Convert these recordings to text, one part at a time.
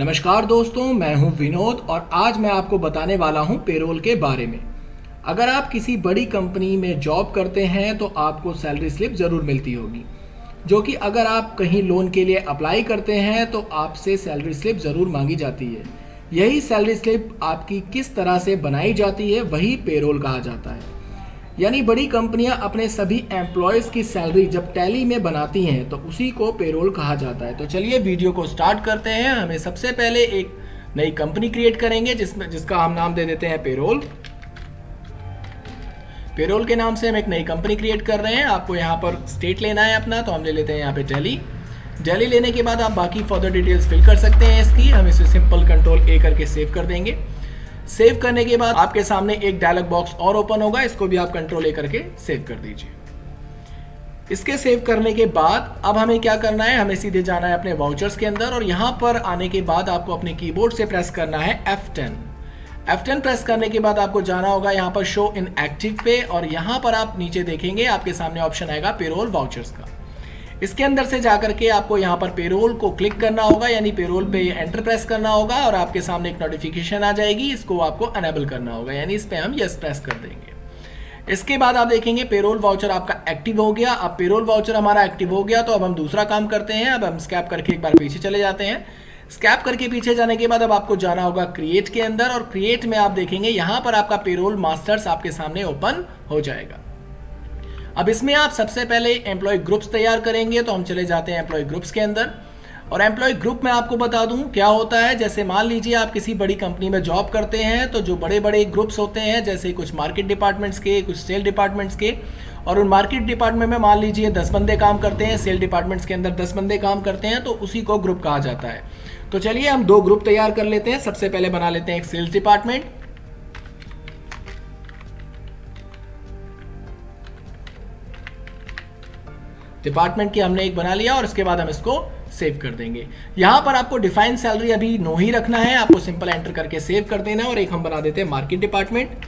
नमस्कार दोस्तों, मैं हूं विनोद और आज मैं आपको बताने वाला हूं पेरोल के बारे में। अगर आप किसी बड़ी कंपनी में जॉब करते हैं तो आपको सैलरी स्लिप ज़रूर मिलती होगी, जो कि अगर आप कहीं लोन के लिए अप्लाई करते हैं तो आपसे सैलरी स्लिप ज़रूर मांगी जाती है। यही सैलरी स्लिप आपकी किस तरह से बनाई जाती है वही पेरोल कहा जाता है। यानी बड़ी कंपनियां अपने सभी एम्प्लॉयज़ की सैलरी जब टैली में बनाती हैं तो उसी को पेरोल कहा जाता है। तो चलिए वीडियो को स्टार्ट करते हैं। हमें सबसे पहले एक नई कंपनी क्रिएट करेंगे जिसका हम नाम दे देते हैं पेरोल। पेरोल के नाम से हम एक नई कंपनी क्रिएट कर रहे हैं। आपको यहाँ पर स्टेट लेना है अपना, तो हम ले लेते हैं यहाँ पे दिल्ली लेने के बाद आप बाकी फर्दर डिटेल्स फिल कर सकते हैं इसकी। हम इसे सिंपल कंट्रोल ए करके सेव कर देंगे। सेव करने के बाद आपके सामने एक डायलॉग बॉक्स और ओपन होगा, इसको भी आप कंट्रोल ए करके सेव कर दीजिए। इसके सेव करने के बाद अब हमें क्या करना है, हमें सीधे जाना है अपने वाउचर्स के अंदर और यहाँ पर आने के बाद आपको अपने कीबोर्ड से प्रेस करना है F10 प्रेस करने के बाद आपको जाना होगा यहाँ पर शो इन एक्टिव पे और यहाँ पर आप नीचे देखेंगे आपके सामने ऑप्शन आएगा पेरोल वाउचर्स का। इसके अंदर से जाकर के आपको यहाँ पर पेरोल को क्लिक करना होगा, यानी पेरोल पे एंटर प्रेस करना होगा और आपके सामने एक नोटिफिकेशन आ जाएगी। इसको आपको अनेबल करना होगा, यानी इस पे हम यस प्रेस कर देंगे। इसके बाद आप देखेंगे पेरोल वाउचर आपका एक्टिव हो गया। अब पेरोल वाउचर हमारा एक्टिव हो गया तो अब हम दूसरा काम करते हैं। अब हम स्कैप करके एक बार पीछे चले जाते हैं। स्कैप करके पीछे जाने के बाद अब आपको जाना होगा क्रिएट के अंदर और क्रिएट में आप देखेंगे यहाँ पर आपका पेरोल मास्टर्स आपके सामने ओपन हो जाएगा। अब इसमें आप सबसे पहले एम्प्लॉय ग्रुप्स तैयार करेंगे, तो हम चले जाते हैं एम्प्लॉय ग्रुप्स के अंदर। और एम्प्लॉय ग्रुप में आपको बता दूं क्या होता है। जैसे मान लीजिए आप किसी बड़ी कंपनी में जॉब करते हैं तो जो बड़े बड़े ग्रुप्स होते हैं, जैसे कुछ मार्केट डिपार्टमेंट्स के, कुछ सेल डिपार्टमेंट्स के, और उन मार्केट डिपार्टमेंट में मान लीजिए 10 बंदे काम करते हैं, सेल डिपार्टमेंट्स के अंदर 10 बंदे काम करते हैं, तो उसी को ग्रुप कहा जाता है। तो चलिए हम 2 ग्रुप तैयार कर लेते हैं। सबसे पहले बना लेते हैं एक सेल्स डिपार्टमेंट। डिपार्टमेंट की हमने एक बना लिया और इसके बाद हम इसको सेव कर देंगे। यहां पर आपको डिफाइन सैलरी अभी नो ही रखना है, आपको सिंपल एंटर करके सेव कर देना है। और एक हम बना देते हैं मार्केट डिपार्टमेंट।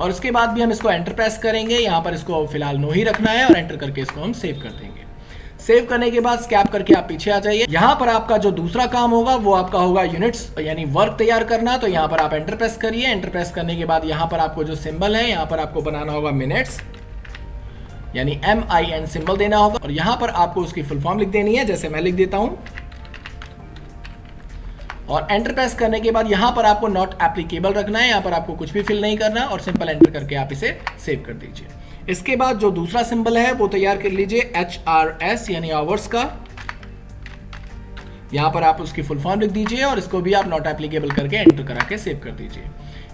और उसके बाद भी हम इसको एंटर प्रेस करेंगे। यहां पर इसको फिलहाल नो ही रखना है और एंटर करके इसको हम सेव कर देंगे। सेव करने के बाद स्कैप करके आप पीछे आ जाइए। यहां पर आपका जो दूसरा काम होगा वो आपका होगा यूनिट्स यानी वर्क तैयार करना। तो यहां पर आप एंटर प्रेस करिए। एंटर प्रेस करने के बाद यहां पर आपको जो सिंबल है, यहां पर आपको बनाना होगा मिनट्स, यानी MIN सिंबल देना होगा और यहां पर आपको उसकी फुल फॉर्म लिख देनी है, जैसे मैं लिख देता हूं। और एंटर प्रेस करने के बाद यहां पर आपको नॉट एप्लीकेबल रखना है, यहां पर आपको कुछ भी फिल नहीं करना और सिंपल एंटर करके आप इसे सेव कर दीजिए। इसके बाद जो दूसरा सिंबल है वो तैयार कर लीजिए HRS यानी आवर्स का। यहां पर आप उसकी फुल फॉर्म लिख दीजिए और इसको भी आप नॉट एप्लीकेबल करके एंटर करा के सेव कर दीजिए।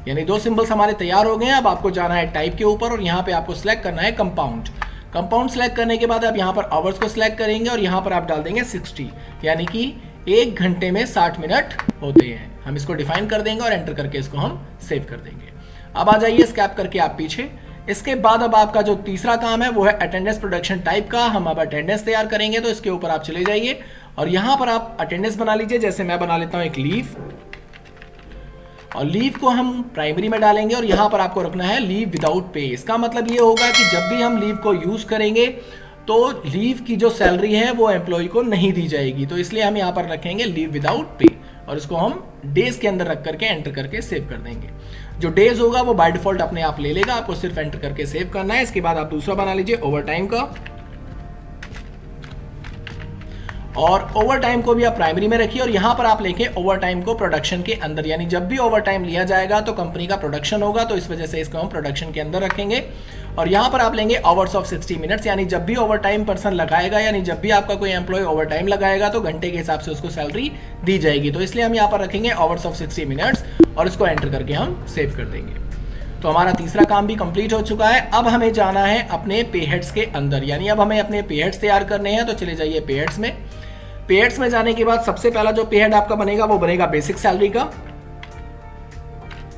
यानी 2 सिंबल्स हमारे तैयार हो गए हैं। अब आपको जाना है टाइप के ऊपर और यहां पे आपको सिलेक्ट करना है कंपाउंड सिलेक्ट करने के बाद आप यहां पर आवर्स को सिलेक्ट करेंगे और यहां पर आप डाल देंगे 60, यानी कि 1 घंटे में 60 मिनट होते हैं। हम इसको डिफाइन कर देंगे और एंटर करके इसको हम सेव कर देंगे। अब आ जाइए स्कैप करके आप पीछे। इसके बाद अब आपका जो तीसरा काम है वो है अटेंडेंस प्रोडक्शन टाइप का। हम अब अटेंडेंस तैयार करेंगे, तो इसके ऊपर आप चले जाइए और यहां पर आप अटेंडेंस बना लीजिए। जैसे मैं बना लेता हूं एक लीव, और लीव को हम प्राइमरी में डालेंगे और यहां पर आपको रखना है लीव विदाउट पे। इसका मतलब ये होगा कि जब भी हम लीव को यूज करेंगे तो लीव की जो सैलरी है वो एम्प्लॉय को नहीं दी जाएगी, तो इसलिए हम यहां पर रखेंगे लीव विदाउट पे और इसको हम डेज के अंदर रख करके एंटर करके सेव कर देंगे। जो डेज होगा वो बाय डिफॉल्ट अपने आप ले लेगा, आपको सिर्फ एंटर करके सेव करना है। इसके बाद आप दूसरा बना लीजिए ओवर टाइम का, और ओवर टाइम को भी आप प्राइमरी में रखिए और यहां पर आप लेके ओवर टाइम को प्रोडक्शन के अंदर, यानी जब भी ओवर टाइम लिया जाएगा तो कंपनी का प्रोडक्शन होगा, तो इस वजह से इसको हम प्रोडक्शन के अंदर रखेंगे। और यहां पर आप लेंगे आवर्स ऑफ 60 मिनट्स, यानी जब भी ओवर टाइम पर्सन लगाएगा, यानी जब भी आपका कोई एम्प्लॉय ओवर टाइम लगाएगा तो घंटे के हिसाब से उसको सैलरी दी जाएगी, तो इसलिए हम यहां पर रखेंगे आवर्स ऑफ 60 मिनट्स और इसको एंटर करके हम सेव कर देंगे। तो हमारा तीसरा काम भी कंप्लीट हो चुका है। अब हमें जाना है अपने पे हेड्स के अंदर, यानी अब हमें अपने पे हेड्स तैयार करने हैं। तो चले जाइए पे हेड्स में। पे हेड्स में जाने के बाद सबसे पहला जो पे हेड आपका बनेगा वो बनेगा बेसिक सैलरी का।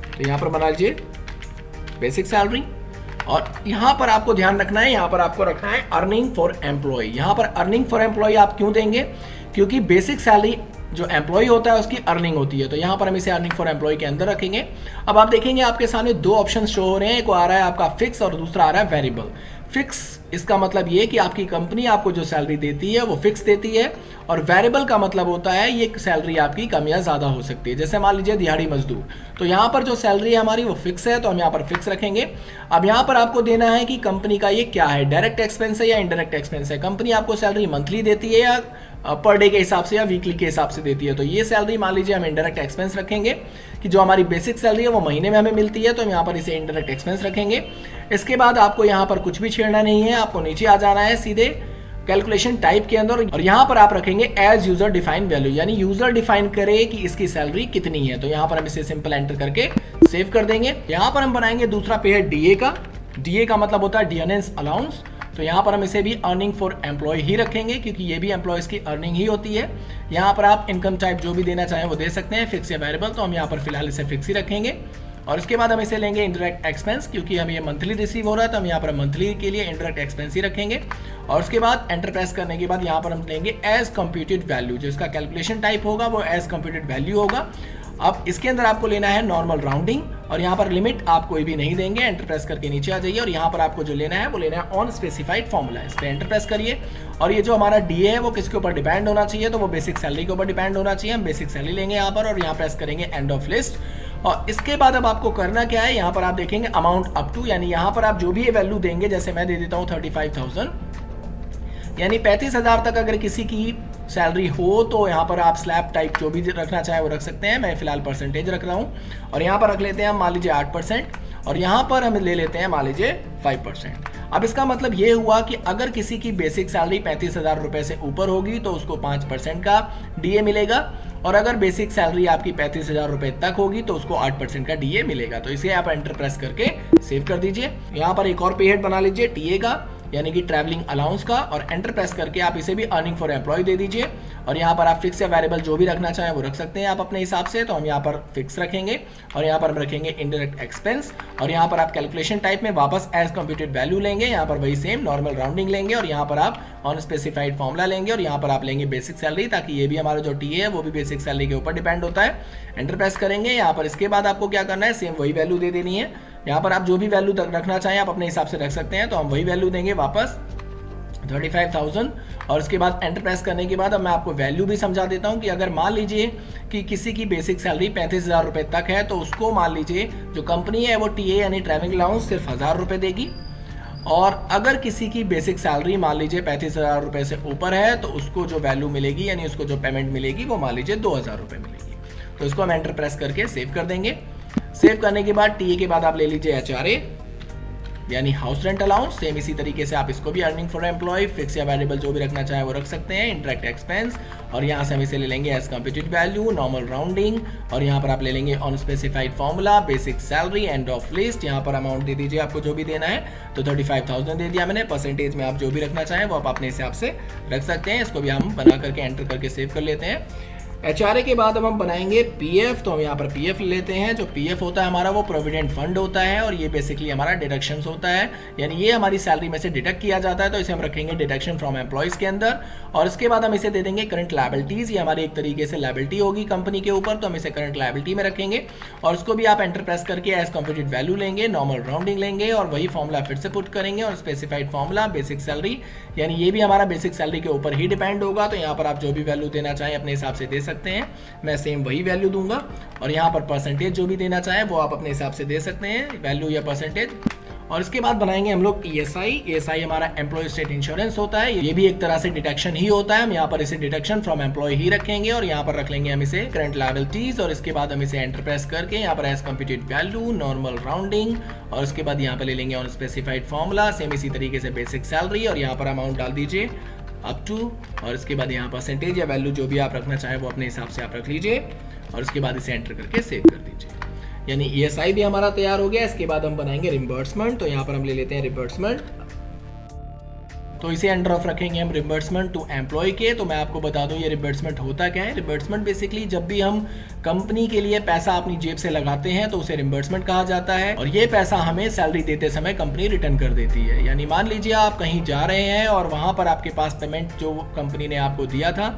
तो यहां पर बना लीजिए बेसिक सैलरी और यहां पर आपको ध्यान रखना है, यहां पर आपको रखना है अर्निंग फॉर एम्प्लॉय। यहां पर अर्निंग फॉर एम्प्लॉय आप क्यों देंगे, क्योंकि बेसिक सैलरी जो एम्प्लॉय होता है उसकी अर्निंग होती है, तो यहाँ पर हम इसे अर्निंग फॉर एम्प्लॉय के अंदर रखेंगे। अब आप देखेंगे आपके सामने दो ऑप्शन शो हो रहे हैं, एक आ रहा है आपका फिक्स और दूसरा आ रहा है वेरिएबल। फिक्स इसका मतलब ये कि आपकी कंपनी आपको जो सैलरी देती है वो फिक्स देती है, और वेरिएबल का मतलब होता है ये सैलरी आपकी कम या ज़्यादा हो सकती है। जैसे मान लीजिए दिहाड़ी मजदूर, तो यहाँ पर जो सैलरी है हमारी वो फिक्स है, तो हम यहाँ पर फिक्स रखेंगे। अब यहाँ पर आपको देना है कि कंपनी का ये क्या है, डायरेक्ट एक्सपेंस है या इनडायरेक्ट एक्सपेंस है। कंपनी आपको सैलरी मंथली देती है या पर डे के हिसाब से या वीकली के हिसाब से देती है। तो ये सैलरी मान लीजिए हम इनडायरेक्ट एक्सपेंस रखेंगे कि जो हमारी बेसिक सैलरी है वो महीने में हमें मिलती है, तो हम यहाँ पर इसे इनडायरेक्ट एक्सपेंस रखेंगे। इसके बाद आपको यहाँ पर कुछ भी छेड़ना नहीं है, आपको नीचे आ जाना है सीधे कैलकुलेशन टाइप के अंदर, और यहाँ पर आप रखेंगे एज यूजर डिफाइन वैल्यू, यानी यूजर डिफाइन करे कि इसकी सैलरी कितनी है। तो यहाँ पर हम इसे सिंपल एंटर करके सेव कर देंगे। यहाँ पर हम बनाएंगे दूसरा पे है डीए का। डीए का मतलब होता है डियनेंस अलाउंस, तो यहाँ पर हम इसे भी अर्निंग फॉर एम्प्लॉय ही रखेंगे क्योंकि ये भी एम्प्लॉयज़ की अर्निंग ही होती है। यहाँ पर आप इनकम टाइप जो भी देना चाहें वो दे सकते हैं, फिक्स या वेरिएबल, तो हम यहाँ पर फिलहाल इसे फिक्स ही रखेंगे। और उसके बाद हम इसे लेंगे इनडायरेक्ट एक्सपेंस, क्योंकि हमें ये मंथली रिसीव हो रहा है तो हम यहाँ पर मंथली के लिए इनडायरेक्ट एक्सपेंस ही रखेंगे। और उसके बाद एंटर प्रेस करने के बाद यहाँ पर हम लेंगे एज कंप्यूटेड वैल्यू, जो इसका कैलकुलेशन टाइप होगा वो एज कंप्यूटेड वैल्यू होगा। अब इसके अंदर आपको लेना है नॉर्मल राउंडिंग, और यहाँ पर लिमिट आप कोई भी नहीं देंगे। एंटर प्रेस करके नीचे आ जाइए, और यहाँ पर आपको जो लेना है वो लेना है ऑन स्पेसिफाइड फॉर्मूला, इस पर एंटर प्रेस करिए। और ये जो हमारा डीए है वो किसके ऊपर डिपेंड होना चाहिए, तो वो बेसिक सैलरी के ऊपर डिपेंड होना चाहिए। हम बेसिक सैलरी लेंगे यहाँ पर, और यहाँ प्रेस करेंगे एंड ऑफ लिस्ट। और इसके बाद अब आपको करना क्या है, यहाँ पर आप देखेंगे अमाउंट अप टू, यानी यहाँ पर आप जो भी ये वैल्यू देंगे, जैसे मैं दे देता हूँ 35,000, यानी 35,000 तक अगर किसी की सैलरी हो तो यहाँ पर आप स्लैब टाइप जो भी रखना चाहे वो रख सकते हैं। मैं फिलहाल परसेंटेज रख रहा हूँ, और यहाँ पर रख लेते हैं हम मान लीजिए 8%, और यहाँ पर हम ले लेते हैं मान लीजिए 5%। अब इसका मतलब ये हुआ कि अगर किसी की बेसिक सैलरी 35,000 रुपये से ऊपर होगी तो उसको 5% का डीए मिलेगा, और अगर बेसिक सैलरी आपकी 35,000 रुपये तक होगी तो उसको 8% का डीए मिलेगा। तो इसे आप एंटर प्रेस करके सेव कर दीजिए। यहाँ पर एक और पे हेड बना लीजिए टीए का, यानी कि ट्रैवलिंग अलाउंस का, और एंटर प्रेस करके आप इसे भी अर्निंग फॉर एम्प्लॉय दे दीजिए। और यहाँ पर आप फिक्स या वेरिएबल जो भी रखना चाहें वो रख सकते हैं आप अपने हिसाब से। तो हम यहाँ पर फिक्स रखेंगे, और यहाँ पर हम रखेंगे इनडायरेक्ट एक्सपेंस, और यहाँ पर आप कैलकुलेशन टाइप में वापस एज कंप्यूटेड वैल्यू लेंगे। यहाँ पर वही सेम नॉर्मल राउंडिंग लेंगे, और यहाँ पर आप ऑन स्पेसिफाइड फॉर्मूला लेंगे, और यहाँ पर आप लेंगे बेसिक सैलरी, ताकि ये भी हमारा जो टीए है वो भी बेसिक सैलरी के ऊपर डिपेंड होता है। एंटर प्रेस करेंगे यहाँ पर। इसके बाद आपको क्या करना है, सेम वही वैल्यू दे देनी है। यहाँ पर आप जो भी वैल्यू तक रखना चाहें आप अपने हिसाब से रख सकते हैं। तो हम वही वैल्यू देंगे वापस 35,000, और उसके बाद एंटर प्रेस करने के बाद अब मैं आपको वैल्यू भी समझा देता हूं कि अगर मान लीजिए कि किसी की बेसिक सैलरी 35,000 रुपये तक है तो उसको मान लीजिए जो कंपनी है वो टीए यानी ट्रैवलिंग अलाउंस सिर्फ 1,000 रुपये देगी, और अगर किसी की बेसिक सैलरी मान लीजिए 35,000 रुपये से ऊपर है तो उसको जो वैल्यू मिलेगी यानी उसको जो पेमेंट मिलेगी वो मान लीजिए 2,000 रुपये मिलेगी। तो इसको हम एंटर प्रेस करके सेव कर देंगे। सेव करने के बाद टीए के बाद आप ले लीजिए एचआरए यानी हाउस रेंट अलाउंस। सेम इसी तरीके से आप इसको भी अर्निंग फॉर एम्प्लॉय, फिक्स या वेरिएबल जो भी रखना चाहे वो रख सकते हैं। इंटरेक्ट एक्सपेंस, और यहाँ से हम इसे ले लेंगे as computed value, normal rounding, और यहाँ पर आप ले लेंगे on specified formula, basic salary, end of list. यहाँ पर अमाउंट दे दीजिए आपको जो भी देना है, तो 35,000 दे दिया मैंने। परसेंटेज में आप जो भी रखना चाहें वो आप अपने हिसाब से रख सकते हैं। इसको भी हम बना करके एंटर करके सेव कर लेते हैं। एचआरए के बाद हम बनाएंगे पीएफ, तो हम यहाँ पर पीएफ लेते हैं। जो पीएफ होता है हमारा वो प्रोविडेंट फंड होता है, और ये बेसिकली हमारा डिडक्शंस होता है, यानी ये हमारी सैलरी में से डिडक्ट किया जाता है। तो इसे हम रखेंगे डिडक्शन फ्रॉम एम्प्लॉयज़ के अंदर, और इसके बाद हम इसे दे देंगे करंट लायबिलिटीज़। ये हमारी एक तरीके से लायबिलिटी होगी कंपनी के ऊपर, तो हम इसे करंट लायबिलिटी में रखेंगे। और उसको भी आप एंटर प्रेस करके एज कंप्यूटेड वैल्यू लेंगे, नॉर्मल राउंडिंग लेंगे, और वही फॉर्मूला फिर से पुट करेंगे, और स्पेसिफाइड फॉर्मूला बेसिक सैलरी, यानी ये भी हमारा बेसिक सैलरी के ऊपर ही डिपेंड होगा। तो यहाँ पर आप जो भी वैल्यू देना चाहें अपने हिसाब से दे सकते हैं। मैं सेम वही वैल्यू दूंगा, और यहाँ पर परसेंटेज जो भी देना चाहें वो आप अपने हिसाब से दे सकते हैं, वैल्यू या परसेंटेज। और इसके बाद बनाएंगे हम लोग ईएसआई। ईएसआई हमारा एम्प्लॉय स्टेट इंश्योरेंस होता है, ये भी एक तरह से डिडक्शन ही होता है। हम यहाँ पर इसे डिडक्शन फ्रॉम एम्प्लॉय ही रखेंगे, और यहाँ पर रख लेंगे हम इसे करंट लायबिलिटीज, और इसके बाद हम इसे एंटर प्रेस करके यहाँ पर as computed value, normal rounding, और उसके बाद यहाँ पर ले लेंगे ऑन स्पेसिफाइड फॉर्मूला, सेम इसी तरीके से बेसिक सैलरी, और यहाँ पर अमाउंट डाल दीजिए अप टू, और इसके बाद यहाँ परसेंटेज या वैल्यू जो भी आप रखना चाहें वो अपने हिसाब से आप रख लीजिए, और उसके बाद इसे एंटर करके सेव कर दीजिए। यानी ईएसआई भी हमारा तैयार हो गया। इसके बाद हम बनाएंगे रिम्बर्समेंट, तो यहाँ पर हम ले लेते हैं रिम्बर्समेंट, तो इसे अंडर ऑफ रखेंगे हम रिम्बर्समेंट टू एम्प्लॉय के। तो मैं आपको बता दूं ये रिम्बर्समेंट होता क्या है। रिम्बर्समेंट बेसिकली जब भी हम कंपनी के लिए पैसा अपनी जेब से लगाते हैं तो उसे रिम्बर्समेंट कहा जाता है, और ये पैसा हमें सैलरी देते समय कंपनी रिटर्न कर देती है। यानी मान लीजिए आप कहीं जा रहे हैं और वहाँ पर आपके पास पेमेंट जो कंपनी ने आपको दिया था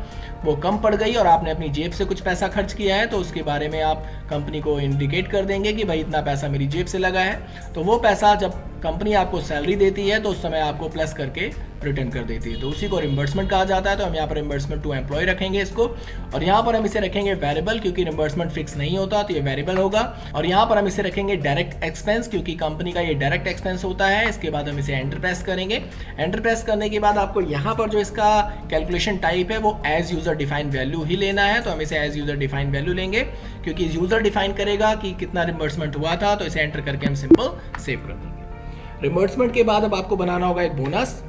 वो कम पड़ गई और आपने अपनी जेब से कुछ पैसा खर्च किया है, तो उसके बारे में आप कंपनी को इंडिकेट कर देंगे कि भाई इतना पैसा मेरी जेब से लगा है। तो वो पैसा जब कंपनी आपको सैलरी देती है तो उस समय आपको प्लस करके रिटर्न कर देती है, तो उसी को रिम्बर्समेंट कहा जाता है। तो हम यहाँ पर रिम्बर्समेंट टू एम्प्लॉय रखेंगे इसको, और यहाँ पर हम इसे रखेंगे वेरिएबल, क्योंकि रिम्बर्समेंट फिक्स नहीं होता तो ये वेरिएबल होगा। और यहाँ पर हम इसे रखेंगे डायरेक्ट एक्सपेंस, क्योंकि कंपनी का ये डायरेक्ट एक्सपेंस होता है। इसके बाद हम इसे एंटर प्रेस करेंगे। एंटर प्रेस करने के बाद आपको यहाँ पर जो इसका कैलकुलेशन टाइप है वो एज यूजर डिफाइंड वैल्यू ही लेना है, तो हम इसे एज यूजर डिफाइंड वैल्यू लेंगे, क्योंकि यूजर डिफाइन करेगा कि कितना रिम्बर्समेंट हुआ था। तो इसे एंटर करके हम सिंपल सेव कर देंगे। रिम्बर्समेंट के बाद अब आपको बनाना होगा एक बोनस।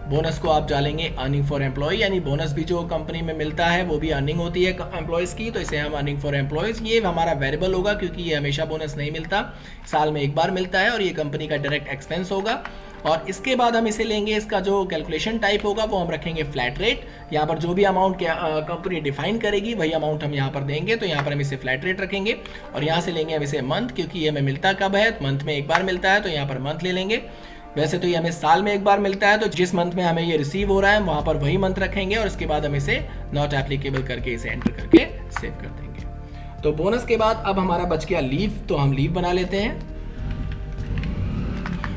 बोनस को आप डालेंगे अर्निंग फॉर एम्प्लॉय, यानी बोनस भी जो कंपनी में मिलता है वो भी अर्निंग होती है एम्प्लॉयज की, तो इसे हम अर्निंग फॉर एम्प्लॉयज, ये हमारा वेरिएबल होगा क्योंकि ये हमेशा बोनस नहीं मिलता, साल में एक बार मिलता है, और ये कंपनी का डायरेक्ट एक्सपेंस होगा। और इसके बाद हम इसे लेंगे, इसका जो कैलकुलेशन टाइप होगा वो हम रखेंगे फ्लैट रेट। यहाँ पर जो भी अमाउंट कंपनी डिफाइन करेगी वही अमाउंट हम यहाँ पर देंगे, तो यहाँ पर हम इसे फ्लैट रेट रखेंगे। और यहाँ से लेंगे हम इसे मंथ, क्योंकि ये हमें मिलता कब है, मंथ में एक बार मिलता है, तो यहाँ पर मंथ ले लेंगे। वैसे तो ये हमें साल में एक बार मिलता है, तो जिस मंथ में हमें ये रिसीव हो रहा है वहाँ पर वही मंथ रखेंगे, और इसके बाद हम इसे नॉट एप्लीकेबल करके इसे एंटर करके सेव कर देंगे। तो बोनस के बाद अब हमारा बच गया लीव, तो हम लीव बना लेते हैं।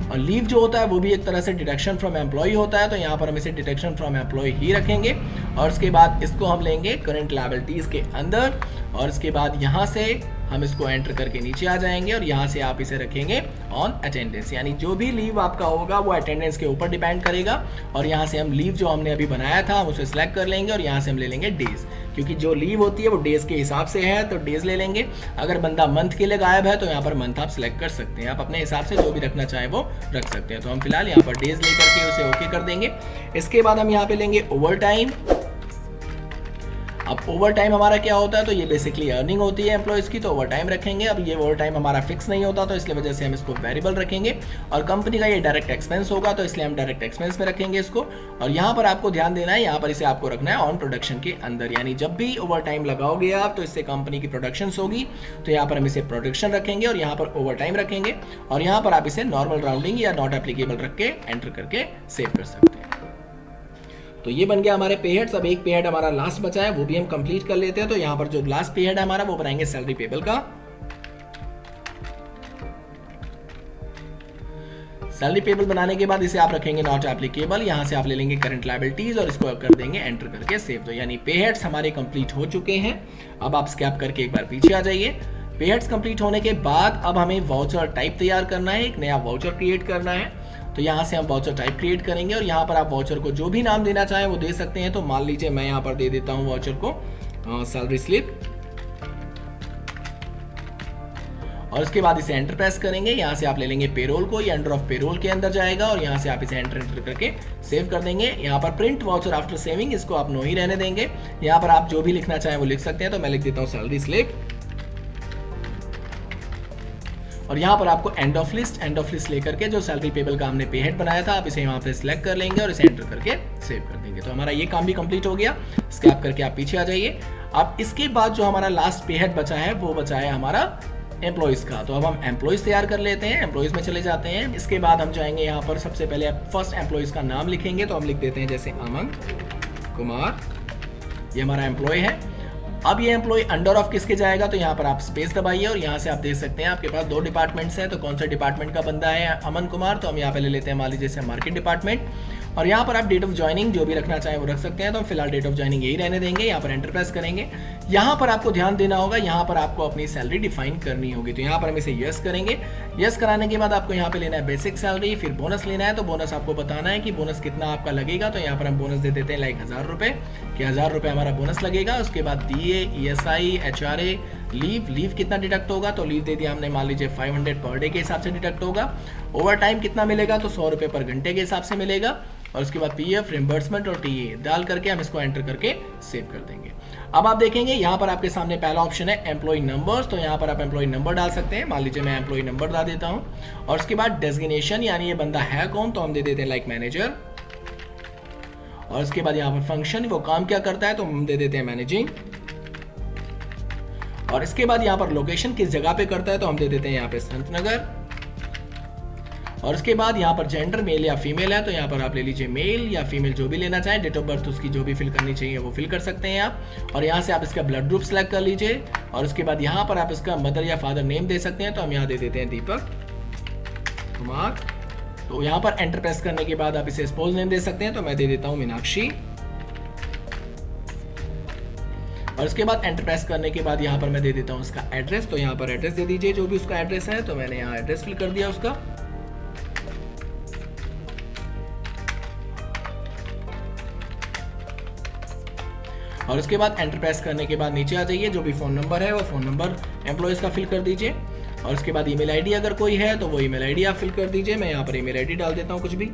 और लीव जो होता है वो भी एक तरह से डिडक्शन फ्रॉम एम्प्लॉय होता है, तो यहाँ पर हम इसे डिडक्शन फ्रॉम एम्प्लॉय ही रखेंगे। और उसके बाद इसको हम लेंगे करंट लायबिलिटीज के अंदर, और इसके बाद यहाँ से हम इसको एंटर करके नीचे आ जाएंगे, और यहाँ से आप इसे रखेंगे ऑन अटेंडेंस, यानी जो भी लीव आपका होगा वो अटेंडेंस के ऊपर डिपेंड करेगा। और यहाँ से हम लीव जो हमने अभी बनाया था हम उसे सिलेक्ट कर लेंगे, और यहाँ से हम ले लेंगे डेज, क्योंकि जो लीव होती है वो डेज के हिसाब से है, तो डेज ले लेंगे। अगर बंदा मंथ के लिए गायब है तो यहाँ पर मंथ आप सिलेक्ट कर सकते हैं, आप अपने हिसाब से जो भी रखना चाहें वो रख सकते हैं। तो हम फिलहाल यहाँ पर डेज लेकर के उसे ओके कर देंगे। इसके बाद हम यहाँ पे लेंगे ओवर टाइम। अब ओवर टाइम हमारा क्या होता है, तो ये बेसिकली अर्निंग होती है एम्प्लॉयज़ की, तो ओवर टाइम रखेंगे। अब ये ओवर टाइम हमारा फिक्स नहीं होता, तो इसलिए वजह से हम इसको वेरिएबल रखेंगे। और कंपनी का ये डायरेक्ट एक्सपेंस होगा, तो इसलिए हम डायरेक्ट एक्सपेंस में रखेंगे इसको। और यहाँ पर आपको ध्यान देना है, यहाँ पर इसे आपको रखना है ऑन प्रोडक्शन के अंदर, यानी जब भी ओवर टाइम लगाओगे आप तो इससे कंपनी की प्रोडक्शन होगी, तो यहाँ पर हम इसे प्रोडक्शन रखेंगे और यहाँ पर ओवर टाइम रखेंगे। और यहाँ पर आप इसे नॉर्मल राउंडिंग या नॉट एप्लीकेबल रख के एंटर करके सेव कर सकते हैं। तो ये बन गया हमारे पे हेड्स। अब एक पे हेड हमारा लास्ट बचा है, वो भी हम कंप्लीट कर लेते हैं। तो यहाँ पर जो लास्ट पे हेड है हमारा वो बनाएंगे सैलरी पेबल का। सैलरी पेबल बनाने के बाद इसे आप रखेंगे नॉट एप्लीकेबल, यहाँ से आप ले लेंगे करंट लायबिलिटीज और इसको कर देंगे एंटर करके सेव। तो यानी पे हेड्स हमारे कंप्लीट हो चुके हैं। अब आप स्कैप करके एक बार पीछे आ जाइए। पे हेड्स कंप्लीट होने के बाद अब हमें वाउचर टाइप तैयार करना है, एक नया वाउचर क्रिएट करना है। तो यहाँ से हम वाउचर टाइप क्रिएट करेंगे और यहाँ पर आप वाउचर को जो भी नाम देना चाहें वो दे सकते हैं। तो मान लीजिए मैं यहाँ पर दे देता हूँ वाउचर को सैलरी स्लिप, और उसके बाद इसे एंटर प्रेस करेंगे। यहाँ से आप ले लेंगे पेरोल को, ये अंडर ऑफ पेरोल के अंदर जाएगा और यहाँ से आप इसे एंटर करके सेव कर देंगे। यहाँ पर प्रिंट वाउचर आफ्टर सेविंग, इसको आप नो ही रहने देंगे। यहाँ पर आप जो भी लिखना चाहें वो लिख सकते हैं। तो मैं लिख देता हूँ सैलरी स्लिप, और यहाँ पर आपको एंड ऑफ लिस्ट लेकर के जो सैलरी पेबल का हमने पे हेड बनाया था आप इसे यहाँ पे सिलेक्ट कर लेंगे और इसे एंटर करके सेव कर देंगे। तो हमारा ये काम भी कंप्लीट हो गया। स्कैप करके आप पीछे आ जाइए। अब इसके बाद जो हमारा लास्ट पे हेड बचा है वो बचा है हमारा एम्प्लॉयज़ का। तो अब हम एम्प्लॉयज़ तैयार कर लेते हैं, एम्प्लॉयज़ में चले जाते हैं। इसके बाद हम जाएंगे यहाँ पर, सबसे पहले फर्स्ट एम्प्लॉयज़ का नाम लिखेंगे। तो हम लिख देते हैं जैसे अमन कुमार, ये हमारा एम्प्लॉय है। अब ये एम्प्लॉय अंडर ऑफ किसके जाएगा, तो यहाँ पर आप स्पेस दबाइए और यहाँ से आप देख सकते हैं आपके पास दो डिपार्टमेंट्स हैं। तो कौन सा डिपार्टमेंट का बंदा है अमन कुमार, तो हम यहाँ पे ले लेते हैं मान लीजिए जैसे मार्केट डिपार्टमेंट। और यहाँ पर आप डेट ऑफ ज्वाइनिंग जो भी रखना चाहें वो रख सकते हैं। तो हम फिलहाल डेट ऑफ ज्वाइनिंग यही रहने देंगे। यहाँ पर एंटर प्रेस करेंगे। यहाँ पर आपको ध्यान देना होगा, यहाँ पर आपको अपनी सैलरी डिफाइन करनी होगी। तो यहाँ पर हम इसे यस करेंगे। यस कराने के बाद आपको यहाँ पे लेना है बेसिक सैलरी, फिर बोनस लेना है। तो बोनस आपको बताना है कि बोनस कितना आपका लगेगा। तो यहाँ पर हम बोनस दे देते हैं लाइक 1000 रुपये, कि 1000 रुपये हमारा बोनस लगेगा। उसके बाद DA, ESI, HRA, लीव कितना डिडक्ट होगा, तो लीव दे दिया हमने मान लीजिए 500 पर डे के हिसाब से डिडक्ट होगा। ओवर टाइम कितना मिलेगा, तो 100 रुपये पर घंटे के हिसाब से मिलेगा। और उसके बाद PF, रिम्बर्समेंट और TA डाल करके हम इसको एंटर करके सेव कर देंगे। अब आप देखेंगे यहाँ पर आपके सामने पहला ऑप्शन है एम्प्लॉय नंबर्स। तो यहाँ पर आप एम्प्लॉय नंबर डाल सकते हैं। मान लीजिए मैं एम्प्लॉय नंबर डाल देता हूँ। और उसके बाद डेजिग्नेशन, यानी ये बंदा है कौन, तो हम दे देते हैं लाइक मैनेजर। और उसके बाद यहाँ पर फंक्शन, वो काम क्या करता है, तो हम दे देते हैं मैनेजिंग। और इसके बाद यहाँ पर लोकेशन किस जगह पे करता है तो हम दे देते हैं यहाँ पे संत नगर। और उसके बाद यहाँ पर जेंडर मेल या फीमेल है तो यहाँ पर आप ले लीजिए मेल या फीमेल जो भी लेना चाहें। डेट ऑफ बर्थ उसकी जो भी फिल करनी चाहिए वो फिल कर सकते हैं आप। और यहाँ से आप इसका ब्लड ग्रुप सेलेक्ट कर लीजिए और उसके बाद यहाँ पर आप इसका मदर या फादर नेम दे सकते हैं। तो हम यहाँ दे देते हैं दीपक कुमार। तो यहाँ पर एंटर प्रेस करने के बाद आप इसे स्पोज नेम दे सकते हैं। तो मैं दे देता हूँ मीनाक्षी। और उसके बाद एंटर प्रेस करने के बाद यहाँ पर मैं दे देता हूँ उसका एड्रेस। तो यहाँ पर एड्रेस दे दीजिए जो भी उसका एड्रेस है। तो मैंने यहाँ एड्रेस फिल कर दिया उसका। और उसके बाद एंटर प्रेस करने के बाद नीचे आ जाइए, जो भी फ़ोन नंबर है वो फ़ोन नंबर एम्प्लॉयज़ का फिल कर दीजिए। और उसके बाद ईमेल आईडी अगर कोई है तो वो ईमेल आईडी आप फिल कर दीजिए। मैं यहाँ पर ईमेल आईडी डाल देता हूँ कुछ भी।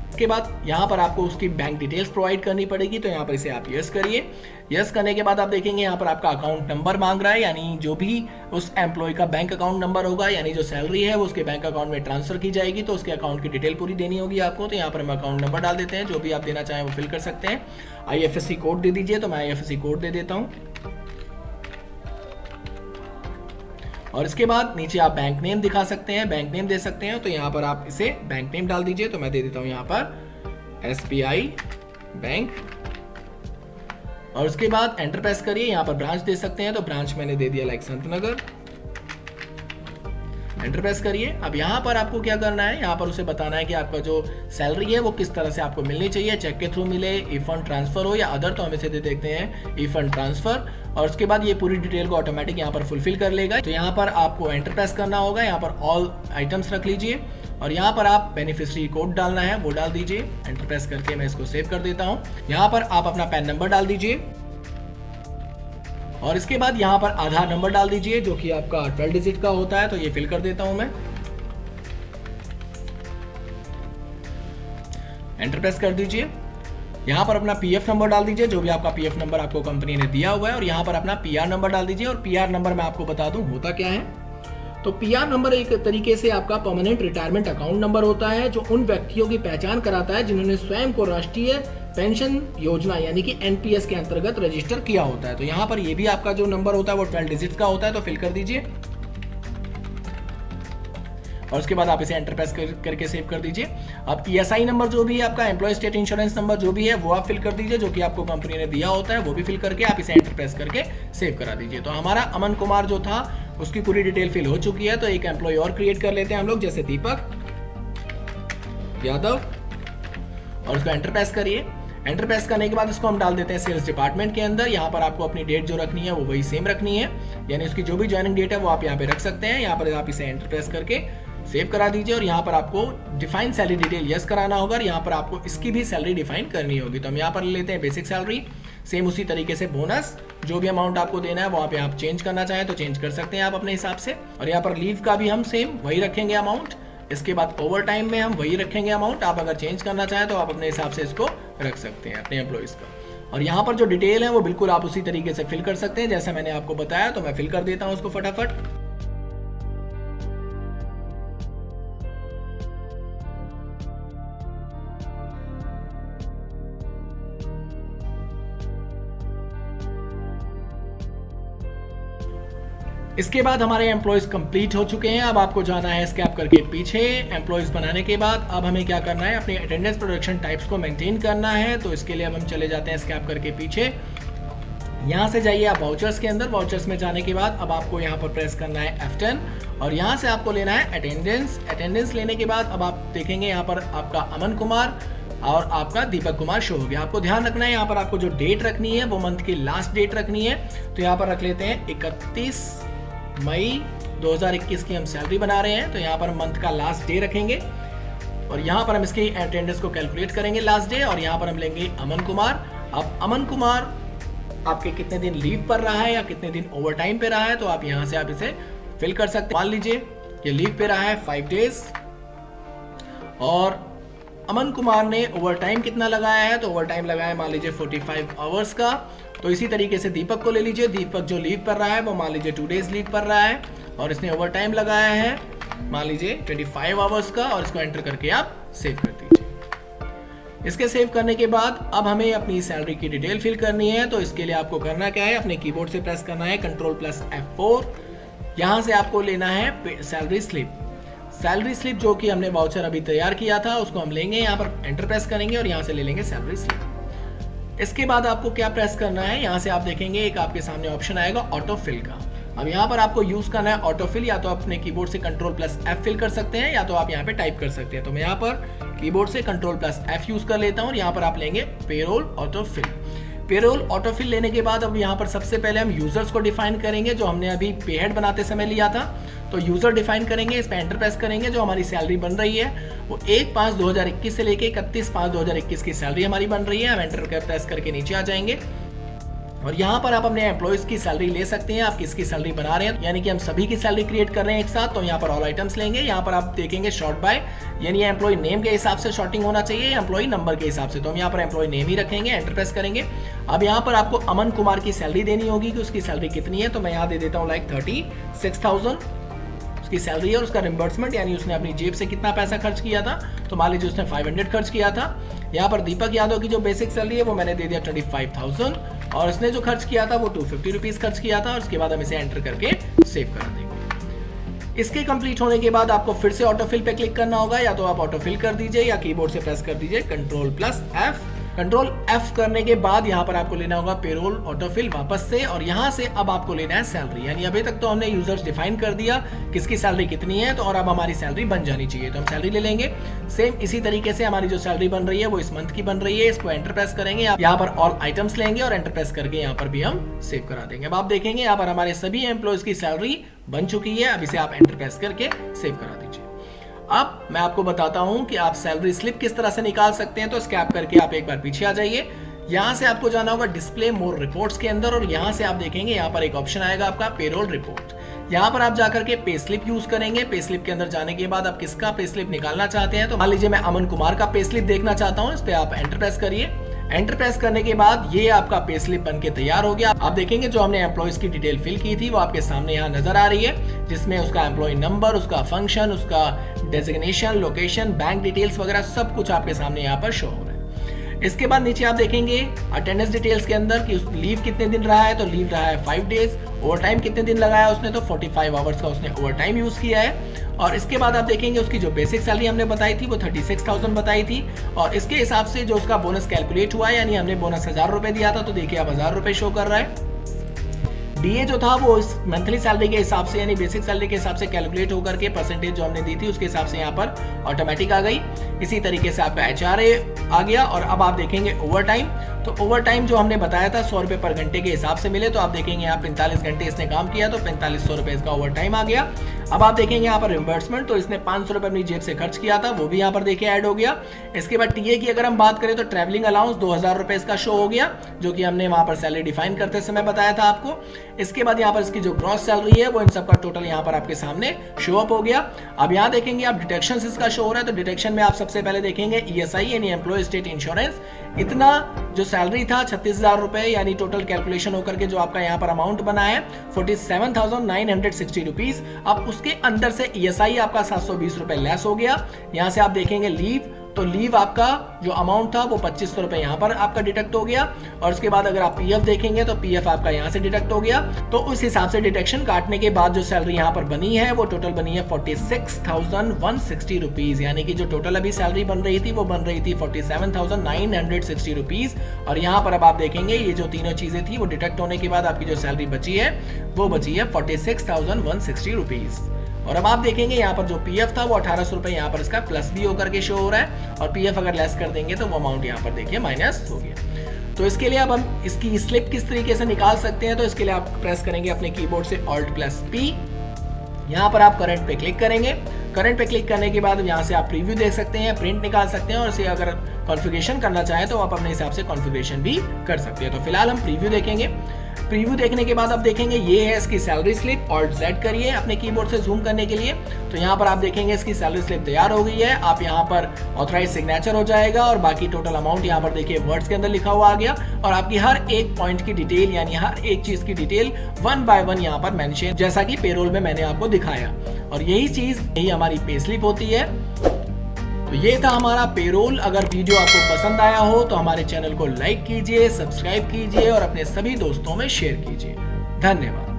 उसके बाद यहाँ पर आपको उसकी बैंक डिटेल्स प्रोवाइड करनी पड़ेगी। तो यहाँ पर इसे आप यस करिए। यस करने के बाद आप देखेंगे यहाँ पर आपका अकाउंट नंबर मांग रहा है, यानी जो भी उस एम्प्लॉय का बैंक अकाउंट नंबर होगा, यानी जो सैलरी है वो उसके बैंक अकाउंट में ट्रांसफर की जाएगी। तो उसके अकाउंट की डिटेल पूरी देनी होगी आपको। तो यहाँ पर हम अकाउंट नंबर डाल देते हैं, जो भी आप देना चाहें वो फिल कर सकते हैं। IFSC कोड दे दीजिए। तो मैं IFSC कोड दे देता हूँ। और इसके बाद नीचे आप बैंक नेम दिखा सकते हैं, बैंक नेम दे सकते हैं। तो यहाँ पर आप इसे बैंक नेम डाल दीजिए। तो मैं दे देता हूँ यहाँ पर SBI बैंक। और उसके बाद एंटर प्रेस करिए। यहाँ पर ब्रांच दे सकते हैं। तो ब्रांच मैंने दे दिया like Sant Nagar. Enter press करिए। अब यहाँ पर आपको क्या करना है, यहाँ पर उसे बताना है कि आपका जो सैलरी है वो किस तरह से आपको मिलनी चाहिए, चेक के थ्रू मिले, ई फंड ट्रांसफर हो या अदर। तो हम इसे दे देखते हैं ई फंड ट्रांसफर। और उसके बाद ये पूरी डिटेल को ऑटोमेटिक यहाँ पर फुलफिल कर लेगा। तो यहाँ पर आपको एंटर प्रेस करना होगा। यहाँ पर ऑल आइटम्स रख लीजिए और यहाँ पर आप बेनिफिशियरी कोड डालना है वो डाल दीजिए। एंटर प्रेस करके मैं इसको सेव कर देता हूँ। यहाँ पर आप अपना पैन नंबर डाल दीजिए और इसके बाद यहाँ पर आधार नंबर डाल दीजिए जो कि आपका 12 डिजिट का होता है। तो ये फिल कर देता हूं मैं। एंटर प्रेस कर दीजिए। यहाँ पर अपना PF नंबर डाल दीजिए, जो भी आपका PF नंबर आपको कंपनी ने दिया हुआ है। और यहाँ पर अपना PR नंबर डाल दीजिए। और PR नंबर मैं आपको बता दूं होता क्या है। तो PR नंबर एक तरीके से आपका परमानेंट रिटायरमेंट अकाउंट नंबर होता है, जो उन व्यक्तियों की पहचान कराता है जिन्होंने स्वयं को राष्ट्रीय पेंशन योजना यानी कि NPS के अंतर्गत रजिस्टर किया होता है। तो यहाँ पर ये भी आपका जो नंबर होता है वो 12 डिजिट का होता है। तो फिल कर दीजिए और उसके बाद आप इसे एंटर प्रेस करके सेव कर दीजिए। अब ESI नंबर जो भी है आपका, एम्प्लॉय स्टेट इंश्योरेंस नंबर जो भी है वो आप फिल कर दीजिए, जो कि आपको कंपनी ने दिया होता है वो भी फिल करके आप इसे एंटर प्रेस करके सेव करा दीजिए। तो हमारा अमन कुमार जो था उसकी पूरी डिटेल फिल हो चुकी है। तो एक एम्प्लॉय और क्रिएट कर लेते हैं हम लोग, जैसे दीपक यादव। और उसको एंटर प्रेस करिए। एंटर प्रेस करने के बाद इसको हम डाल देते हैं सेल्स डिपार्टमेंट के अंदर। यहाँ पर आपको अपनी डेट जो रखनी है वो वही सेम रखनी है, यानी उसकी जो भी ज्वाइनिंग डेट है वो आप यहाँ पे रख सकते हैं। यहाँ पर आप इसे एंटर प्रेस करके सेव करा दीजिए। और यहाँ पर आपको डिफाइन सैलरी डिटेल यस कराना होगा और यहाँ पर आपको इसकी भी सैलरी डिफाइन करनी होगी। तो हम यहाँ पर लेते हैं बेसिक सैलरी। सेम उसी तरीके से बोनस जो भी अमाउंट आपको देना है वहाँ पे आप चेंज करना चाहें तो चेंज कर सकते हैं आप अपने हिसाब से। और यहाँ पर लीव का भी हम सेम वही रखेंगे अमाउंट। इसके बाद ओवर टाइम में हम वही रखेंगे अमाउंट। आप अगर चेंज करना चाहें तो आप अपने हिसाब से इसको रख सकते हैं अपने एम्प्लॉइज का। और यहाँ पर जो डिटेल है वो बिल्कुल आप उसी तरीके से फिल कर सकते हैं जैसा मैंने आपको बताया। तो मैं फिल कर देता हूँ उसको फटाफट। इसके बाद हमारे एम्प्लॉयज कंप्लीट हो चुके हैं। अब आपको जाना है स्कैप करके पीछे। एम्प्लॉयज बनाने के बाद अब हमें क्या करना है, अपनी अटेंडेंस प्रोडक्शन टाइप्स को मेंटेन करना है। तो इसके लिए अब हम चले जाते हैं स्कैप करके पीछे। यहाँ से जाइए आप वाउचर्स के अंदर। वाउचर्स में जाने के बाद अब आपको यहाँ पर प्रेस करना है F10 और यहाँ से आपको लेना है अटेंडेंस। अटेंडेंस लेने के बाद अब आप देखेंगे यहाँ पर आपका अमन कुमार और आपका दीपक कुमार शो हो गया। आपको ध्यान रखना है यहाँ पर आपको जो डेट रखनी है वो मंथ की लास्ट डेट रखनी है। तो यहाँ पर रख लेते हैं 31 मई 2021 की हम सैलरी बना रहे हैं। तो यहाँ पर मंथ का लास्ट डे रखेंगे और यहाँ पर हम इसकी अटेंडेंस को कैलकुलेट करेंगे लास्ट डे। और यहाँ पर हम लेंगे अमन कुमार। अब अमन कुमार आपके कितने दिन लीव पर रहा है या कितने दिन ओवर टाइम पे रहा है तो आप यहाँ से आप इसे फिल कर सकते हैं। मान लीजिए ये लीव पे रहा है 5 डेज और अमन कुमार ने ओवर टाइम कितना लगाया है, तो ओवर टाइम लगाया मान लीजिए 45 आवर्स का। तो इसी तरीके से दीपक को ले लीजिए। दीपक जो लीव पर रहा है वो मान लीजिए 2 डेज लीव पर रहा है और इसने ओवर टाइम लगाया है मान लीजिए 25 आवर्स का। और इसको एंटर करके आप सेव कर दीजिए। इसके सेव करने के बाद अब हमें अपनी सैलरी की डिटेल फिल करनी है। तो इसके लिए आपको करना क्या है, अपने कीबोर्ड से प्रेस करना है Ctrl+F4। यहाँ से आपको लेना है सैलरी स्लिप। सैलरी स्लिप जो कि हमने वाउचर अभी तैयार किया था उसको हम लेंगे, यहाँ पर एंटर प्रेस करेंगे और यहाँ से ले लेंगे सैलरी स्लिप। इसके बाद आपको क्या प्रेस करना है, यहाँ से आप देखेंगे एक आपके सामने ऑप्शन आएगा ऑटो फिल का। अब यहाँ पर आपको यूज करना है ऑटो फिल, या तो अपने कीबोर्ड से Ctrl+F फिल कर सकते हैं या तो आप यहाँ पे टाइप कर सकते हैं। तो मैं यहाँ पर कीबोर्ड से Ctrl+F यूज कर लेता हूँ और यहाँ पर आप लेंगे payroll auto fill. Payroll auto fill लेने के बाद अब यहाँ पर सबसे पहले हम यूजर्स को डिफाइन करेंगे, जो हमने अभी पे हेड बनाते समय लिया था। तो यूजर डिफाइन करेंगे, इस पर एंटर प्रेस करेंगे। जो हमारी सैलरी बन रही है वो 1/5/2021 से लेके 31/5/2021 की सैलरी हमारी बन रही है। हम एंटर प्रेस करके नीचे आ जाएंगे और यहाँ पर आप अपने एम्प्लॉइज की सैलरी ले सकते हैं। आप किसकी सैलरी बना रहे हैं, यानी कि हम सभी की सैलरी क्रिएट कर रहे हैं एक साथ। तो यहाँ पर ऑल आइटम्स लेंगे, यहाँ पर आप देखेंगे शॉर्ट बाय, यानी एम्प्लॉय नेम के हिसाब से शॉर्टिंग होना चाहिए, एम्प्लॉय नंबर के हिसाब से। तो हम यहाँ पर एम्प्लॉय नेम ही रखेंगे, एंटर प्रेस करेंगे। अब यहाँ पर आपको अमन कुमार की सैलरी देनी होगी कि उसकी सैलरी कितनी है। तो मैं यहाँ दे देता हूँ 36,000 उसकी सैलरी है और उसका रिम्बर्समेंट, यानी उसने अपनी जेब से कितना पैसा खर्च किया था। तो मान लीजिए उसने 500 खर्च किया था। यहाँ पर दीपक यादव की जो बेसिक सैलरी है वो मैंने दे दिया 25,000 और उसने जो खर्च किया था वो 250 रुपीज खर्च किया था। और उसके बाद हम इसे एंटर करके सेव कर देंगे। इसके कंप्लीट होने के बाद आपको फिर से ऑटो फिल पे क्लिक करना होगा, या तो आप ऑटो फिल कर दीजिए या कीबोर्ड से प्रेस कर दीजिए Ctrl+F। Ctrl+F करने के बाद यहाँ पर आपको लेना होगा पेरोल ऑटो फिल वापस से, और यहाँ से अब आपको लेना है सैलरी। यानी अभी तक तो हमने यूजर्स डिफाइन कर दिया किसकी सैलरी कितनी है, तो और अब हमारी सैलरी बन जानी चाहिए। तो हम सैलरी ले लेंगे। सेम इसी तरीके से हमारी जो सैलरी बन रही है वो इस मंथ की बन रही है। इसको एंटर प्रेस करेंगे, यहाँ पर ऑल आइटम्स लेंगे और एंटर प्रेस करके यहाँ पर भी हम सेव करा देंगे। अब आप देखेंगे यहाँ पर हमारे सभी एम्प्लॉयज की सैलरी बन चुकी है। अब इसे आप एंटर प्रेस करके सेव करा दीजिए। अब मैं आपको बताता हूं कि आप सैलरी स्लिप किस तरह से निकाल सकते हैं। तो स्कैप करके आप एक बार पीछे आ जाइए। यहां से आपको जाना होगा डिस्प्ले मोर रिपोर्ट्स के अंदर और यहां से आप देखेंगे यहाँ पर एक ऑप्शन आएगा आपका पेरोल रिपोर्ट। यहाँ पर आप जाकर के पे स्लिप यूज करेंगे। पे स्लिप के अंदर जाने के बाद आप किसका पे स्लिप निकालना चाहते हैं। तो मान लीजिए मैं अमन कुमार का पे स्लिप देखना चाहता हूँ। इस पे आप एंटर प्रेस करिए। एंटर प्रेस करने के बाद ये आपका पे स्लिप बनके तैयार हो गया। आप देखेंगे जो हमने एम्प्लॉइज की डिटेल फिल की थी वो आपके सामने यहाँ नजर आ रही है, जिसमें उसका एम्प्लॉय नंबर, उसका फंक्शन, उसका डेजिग्नेशन, लोकेशन, बैंक डिटेल्स वगैरह सब कुछ आपके सामने यहाँ पर शो हो रहा है। इसके बाद नीचे आप देखेंगे अटेंडेंस डिटेल्स के अंदर कि लीव कितने दिन रहा है। तो लीव रहा है 5 डेज। ओवर टाइम कितने दिन लगाया उसने, तो 45 आवर्स का उसने ओवर टाइम यूज किया है। और इसके बाद आप देखेंगे उसकी जो बेसिक सैलरी हमने बताई थी वो 36,000 बताई थी, और इसके हिसाब से जो उसका बोनस कैलकुलेट हुआ है, यानी हमने बोनस 1000 रुपए दिया था, तो देखिए अब 1000 रुपए शो कर रहा है। डीए जो था वो इस मंथली सैलरी के हिसाब से, यानी बेसिक सैलरी के हिसाब से कैलकुलेट होकर के परसेंटेज जो हमने दी थी उसके हिसाब से यहाँ पर ऑटोमेटिक आ गई। इसी तरीके से आपका HRA आ गया। और अब आप देखेंगे ओवर टाइम। तो ओवर टाइम जो हमने बताया था 100 रुपए पर घंटे के हिसाब से मिले, तो आप देखेंगे यहाँ 45 घंटे इसने काम किया तो 4500 रुपए इसका ओवर टाइम आ गया। अब आप देखेंगे यहाँ पर रिम्बर्समेंट, तो इसने 500 रुपए अपनी जेब से खर्च किया था, वो भी यहाँ पर देखिए ऐड हो गया। इसके बाद टीए की अगर हम बात करें तो ट्रैवलिंग अलाउंस 2000 रुपए इसका शो हो गया, जो कि हमने वहां पर सैलरी डिफाइन करते समय बताया था आपको। इसके बाद यहाँ पर इसकी जो ग्रॉस सैलरी है वो इन सबका टोटल यहाँ पर आपके सामने शो अप हो गया। अब यहाँ देखेंगे आप डिटेक्शन इसका शो हो रहा है। तो डिटेक्शन में आप सबसे पहले देखेंगे ESI यानी एम्प्लॉय स्टेट इंश्योरेंस। इतना जो सैलरी था 36,000 रुपए, यानी टोटल कैलकुलेशन होकर के जो आपका यहाँ पर अमाउंट बना है 47,960 रुपीज। अब उसके अंदर से ESI आपका 720 रुपए लेस हो गया। यहाँ से आप देखेंगे लीव, तो लीव आपका जो अमाउंट था वो 2500 रुपए यहाँ पर आपका डिडक्ट हो गया। और उसके बाद अगर आप PF देखेंगे तो PF आपका यहाँ से डिडक्ट हो गया। तो उस हिसाब से डिडक्शन काटने के बाद जो सैलरी यहाँ पर बनी है वो टोटल बनी है 46,160 रुपीज, यानी कि जो टोटल अभी सैलरी बन रही थी वो बन रही थी 47,960 रुपीज। और यहाँ पर अब आप देखेंगे ये जो तीनों चीजें थी वो डिडक्ट होने के बाद आपकी जो सैलरी बची है वो बची है 46,160 रुपीज। और अब आप देखेंगे यहाँ पर जो PF था वो 1800 रुपए यहाँ पर इसका प्लस भी होकर के शो हो रहा है, और PF अगर लेस कर देंगे तो वो अमाउंट यहाँ पर देखिए माइनस हो गया। तो इसके लिए अब हम इसकी स्लिप किस तरीके से निकाल सकते हैं। तो इसके लिए आप प्रेस करेंगे अपने कीबोर्ड से Alt+P। यहाँ पर आप करंट पे क्लिक करेंगे। करंट पे क्लिक करने के बाद यहाँ से आप प्रीव्यू देख सकते हैं, प्रिंट निकाल सकते हैं, और इसे अगर कॉन्फ़िगरेशन करना चाहें तो आप अपने हिसाब से कॉन्फ़िगरेशन भी कर सकते हैं। तो फिलहाल हम प्रीव्यू देखेंगे। प्रीव्यू देखने के बाद आप देखेंगे ये है इसकी सैलरी स्लिप। Alt+Z करिए अपने कीबोर्ड से जूम करने के लिए। तो यहाँ पर आप देखेंगे इसकी सैलरी स्लिप तैयार हो गई है। आप यहाँ पर ऑथराइज सिग्नेचर हो जाएगा और बाकी टोटल अमाउंट यहाँ पर देखिए वर्ड्स के अंदर लिखा हुआ आ गया, और आपकी हर एक पॉइंट की डिटेल यानी हर एक चीज की डिटेल 1 by 1 यहाँ पर मेंशन, जैसा कि पेरोल में मैंने आपको दिखाया। और यही चीज यही हमारी पे स्लिप होती है। तो तो ये था हमारा पेरोल। अगर वीडियो आपको पसंद आया हो तो हमारे चैनल को लाइक कीजिए, सब्सक्राइब कीजिए और अपने सभी दोस्तों में शेयर कीजिए। धन्यवाद।